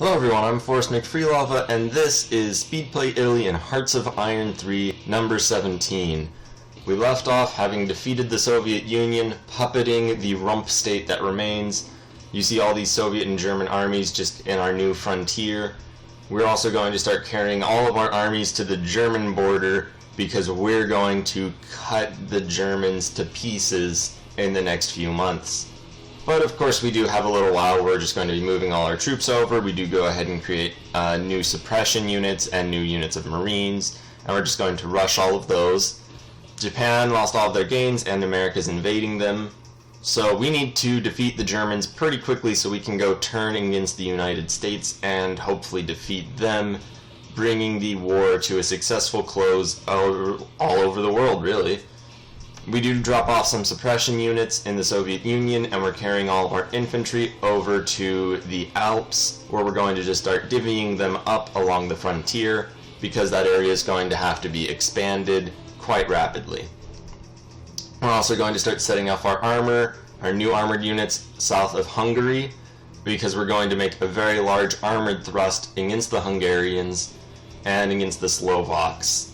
Hello everyone, I'm Forrest McFreelava, and this is Speedplay Italy and Hearts of Iron 3, number 17. We left off having defeated the Soviet Union, puppeting the rump state that remains. You see all these Soviet and German armies just in our new frontier. We're also going to start carrying all of our armies to the German border because we're going to cut the Germans to pieces in the next few months. But of course we do have a little while. We're just going to be moving all our troops over. We do go ahead and create new suppression units and new units of Marines, and we're just going to rush all of those. Japan lost all of their gains and America's invading them. So we need to defeat the Germans pretty quickly so we can go turn against the United States and hopefully defeat them, bringing the war to a successful close all over the world, really. We do drop off some suppression units in the Soviet Union, and we're carrying all of our infantry over to the Alps, where we're going to just start divvying them up along the frontier, because that area is going to have to be expanded quite rapidly. We're also going to start setting off our armor, our new armored units south of Hungary, because we're going to make a very large armored thrust against the Hungarians and against the Slovaks.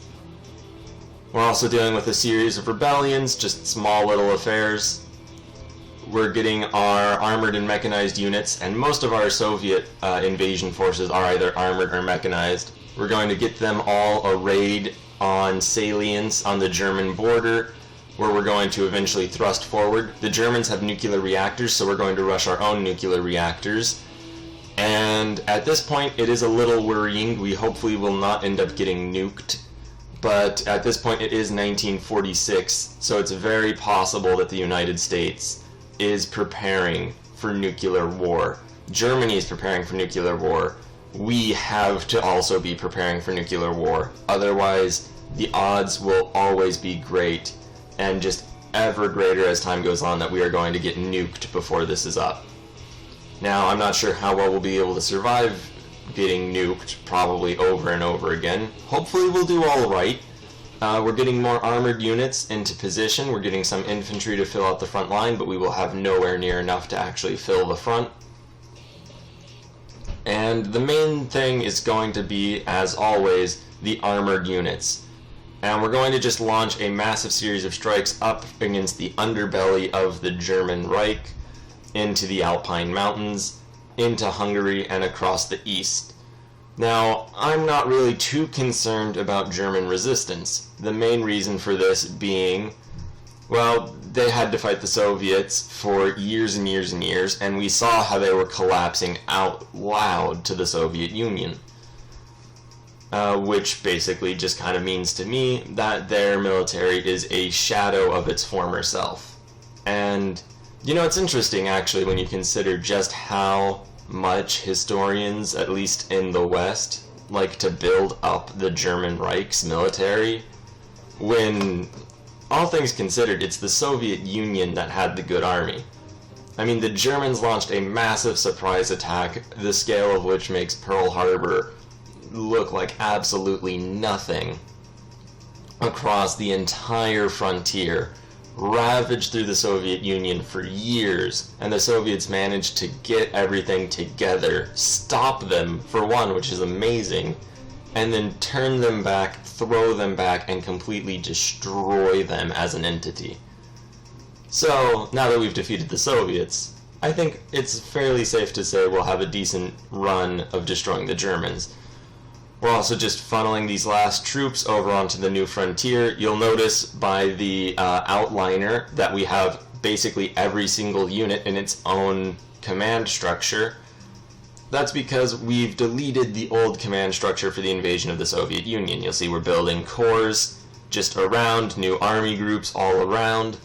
We're also dealing with a series of rebellions, just small little affairs. We're getting our armored and mechanized units, and most of our Soviet invasion forces are either armored or mechanized. We're going to get them all arrayed on salients on the German border, where we're going to eventually thrust forward. The Germans have nuclear reactors, so we're going to rush our own nuclear reactors. And at this point, it is a little worrying. We hopefully will not end up getting nuked. But at this point it is 1946, so it's very possible that the United States is preparing for nuclear war. Germany is preparing for nuclear war. We have to also be preparing for nuclear war. Otherwise, the odds will always be great, and just ever greater as time goes on, that we are going to get nuked before this is up. Now, I'm not sure how well we'll be able to survive getting nuked probably over and over again. Hopefully we'll do all right. We're getting more armored units into position. We're getting some infantry to fill out the front line, but we will have nowhere near enough to actually fill the front. And the main thing is going to be, as always, the armored units. And we're going to just launch a massive series of strikes up against the underbelly of the German Reich, into the Alpine Mountains, into Hungary, and across the east. Now, I'm not really too concerned about German resistance. The main reason for this being, well, they had to fight the Soviets for years and years and years, and we saw how they were collapsing out loud to the Soviet Union. Which basically just kind of means to me that their military is a shadow of its former self. And, you know, it's interesting actually when you consider just how much historians, at least in the West, like to build up the German Reich's military, when, all things considered, it's the Soviet Union that had the good army. I mean, the Germans launched a massive surprise attack, the scale of which makes Pearl Harbor look like absolutely nothing, across the entire frontier, ravaged through the Soviet Union for years, and the Soviets managed to get everything together, stop them for one, which is amazing, and then turn them back, throw them back, and completely destroy them as an entity. So, now that we've defeated the Soviets, I think it's fairly safe to say we'll have a decent run of destroying the Germans. We're also just funneling these last troops over onto the new frontier. You'll notice by the outliner that we have basically every single unit in its own command structure. That's because we've deleted the old command structure for the invasion of the Soviet Union. You'll see we're building corps just around, new army groups all around.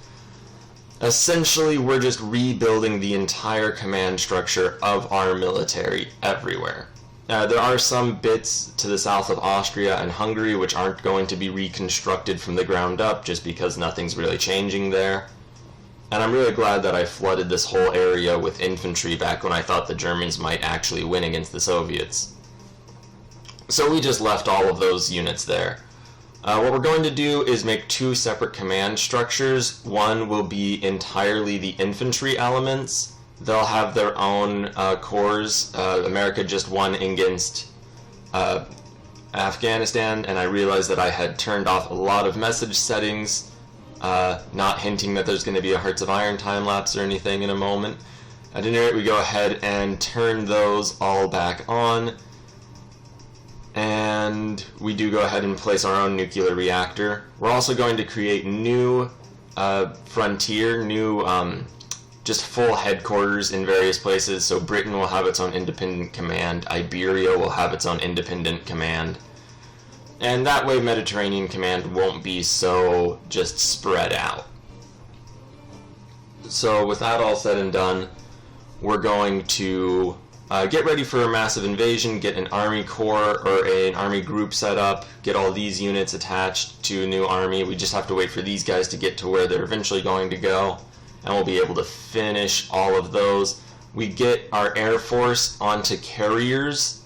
Essentially, we're just rebuilding the entire command structure of our military everywhere. There are some bits to the south of Austria and Hungary which aren't going to be reconstructed from the ground up just because nothing's really changing there. And I'm really glad that I flooded this whole area with infantry back when I thought the Germans might actually win against the Soviets. So we just left all of those units there. What we're going to do is make two separate command structures. One will be entirely the infantry elements, they'll have their own corps. America just won against Afghanistan, and I realized that I had turned off a lot of message settings, not hinting that there's going to be a Hearts of Iron time lapse or anything in a moment. At any rate, we go ahead and turn those all back on, and we do go ahead and place our own nuclear reactor. We're also going to create new frontier, new just full headquarters in various places. So Britain will have its own independent command, Iberia will have its own independent command, and that way Mediterranean command won't be so just spread out. So with that all said and done, we're going to get ready for a massive invasion, get an army corps or an army group set up, get all these units attached to a new army. We just have to wait for these guys to get to where they're eventually going to go, and we'll be able to finish all of those. We get our Air Force onto carriers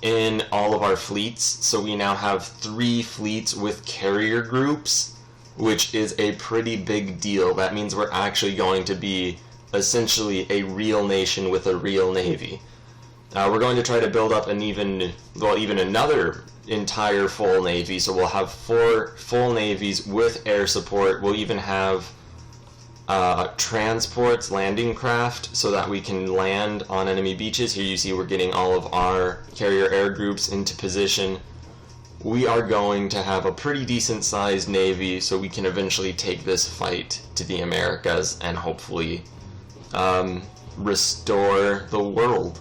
in all of our fleets, so we now have 3 fleets with carrier groups, which is a pretty big deal. That means we're actually going to be essentially a real nation with a real navy. We're going to try to build up even another entire full navy, so we'll have 4 full navies with air support. We'll even have transports, landing craft, so that we can land on enemy beaches. Here you see we're getting all of our carrier air groups into position. We are going to have a pretty decent sized navy, so we can eventually take this fight to the Americas and hopefully restore the world.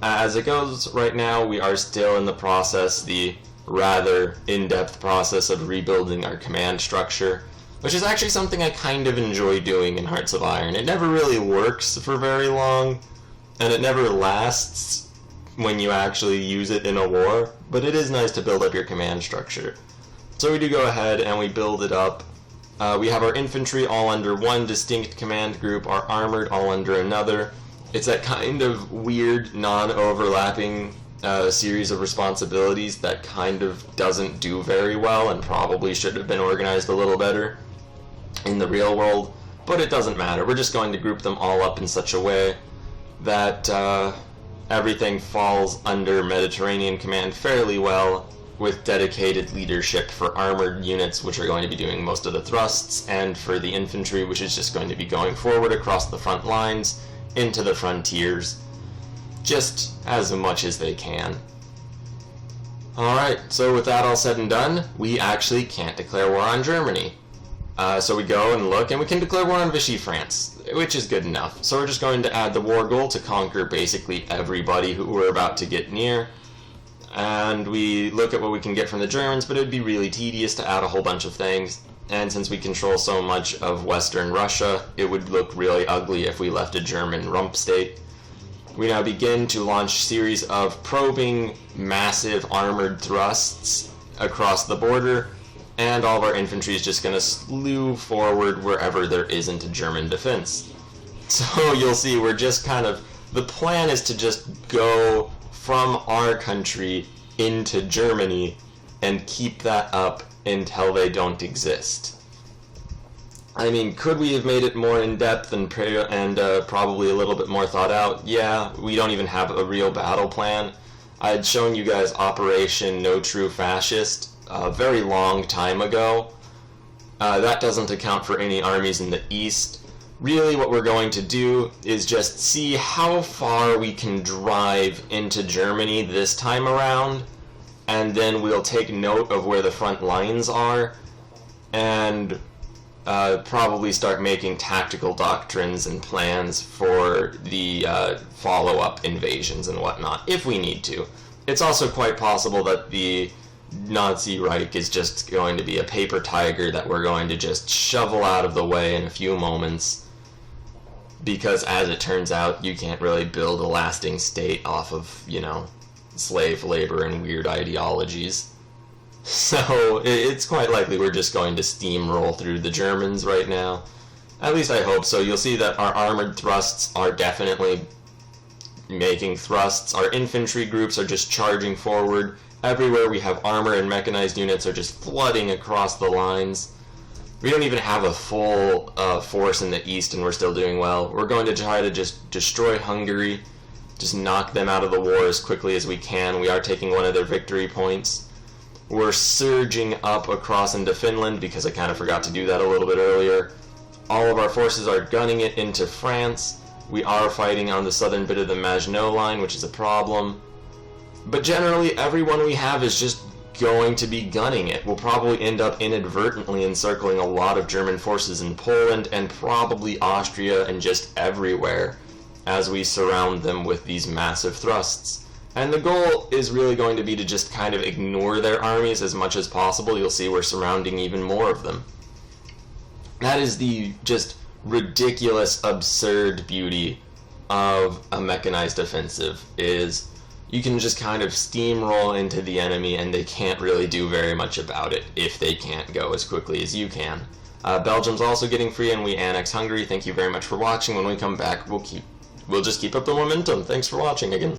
As it goes right now, we are still in the process, the rather in-depth process of rebuilding our command structure, which is actually something I kind of enjoy doing in Hearts of Iron. It never really works for very long, and it never lasts when you actually use it in a war, but it is nice to build up your command structure. So we do go ahead and we build it up. We have our infantry all under one distinct command group, our armored all under another. It's that kind of weird, non-overlapping series of responsibilities that kind of doesn't do very well and probably should have been organized a little better in the real world, but it doesn't matter. We're just going to group them all up in such a way that everything falls under Mediterranean command fairly well, with dedicated leadership for armored units, which are going to be doing most of the thrusts, and for the infantry, which is just going to be going forward across the front lines into the frontiers, just as much as they can. Alright, so with that all said and done, we actually can't declare war on Germany. So we go and look, and we can declare war on Vichy France, which is good enough. So we're just going to add the war goal to conquer basically everybody who we're about to get near. And we look at what we can get from the Germans, but it would be really tedious to add a whole bunch of things. And since we control so much of Western Russia, it would look really ugly if we left a German rump state. We now begin to launch series of probing, massive armored thrusts across the border, and all of our infantry is just going to slew forward wherever there isn't a German defense. So you'll see we're just kind of, the plan is to just go from our country into Germany and keep that up until they don't exist. I mean, could we have made it more in-depth and probably a little bit more thought out? Yeah, we don't even have a real battle plan. I had shown you guys Operation No True Fascist a very long time ago. That doesn't account for any armies in the east. Really what we're going to do is just see how far we can drive into Germany this time around, and then we'll take note of where the front lines are, and probably start making tactical doctrines and plans for the follow-up invasions and whatnot, if we need to. It's also quite possible that the Nazi Reich is just going to be a paper tiger that we're going to just shovel out of the way in a few moments, because as it turns out, you can't really build a lasting state off of, you know, slave labor and weird ideologies. So it's quite likely we're just going to steamroll through the Germans right now. At least I hope so. You'll see that our armored thrusts are definitely making thrusts. Our infantry groups are just charging forward. Everywhere we have armor and mechanized units are just flooding across the lines. We don't even have a full force in the east and we're still doing well. We're going to try to just destroy Hungary, just knock them out of the war as quickly as we can. We are taking one of their victory points. We're surging up across into Finland because I kind of forgot to do that a little bit earlier. All of our forces are gunning it into France. We are fighting on the southern bit of the Maginot Line, which is a problem. But generally, everyone we have is just going to be gunning it. We'll probably end up inadvertently encircling a lot of German forces in Poland and probably Austria and just everywhere as we surround them with these massive thrusts. And the goal is really going to be to just kind of ignore their armies as much as possible. You'll see we're surrounding even more of them. That is the just ridiculous, absurd beauty of a mechanized offensive, is you can just kind of steamroll into the enemy and they can't really do very much about it if they can't go as quickly as you can. Belgium's also getting free and we annex Hungary. Thank you very much for watching. When we come back, we'll just keep up the momentum. Thanks for watching again.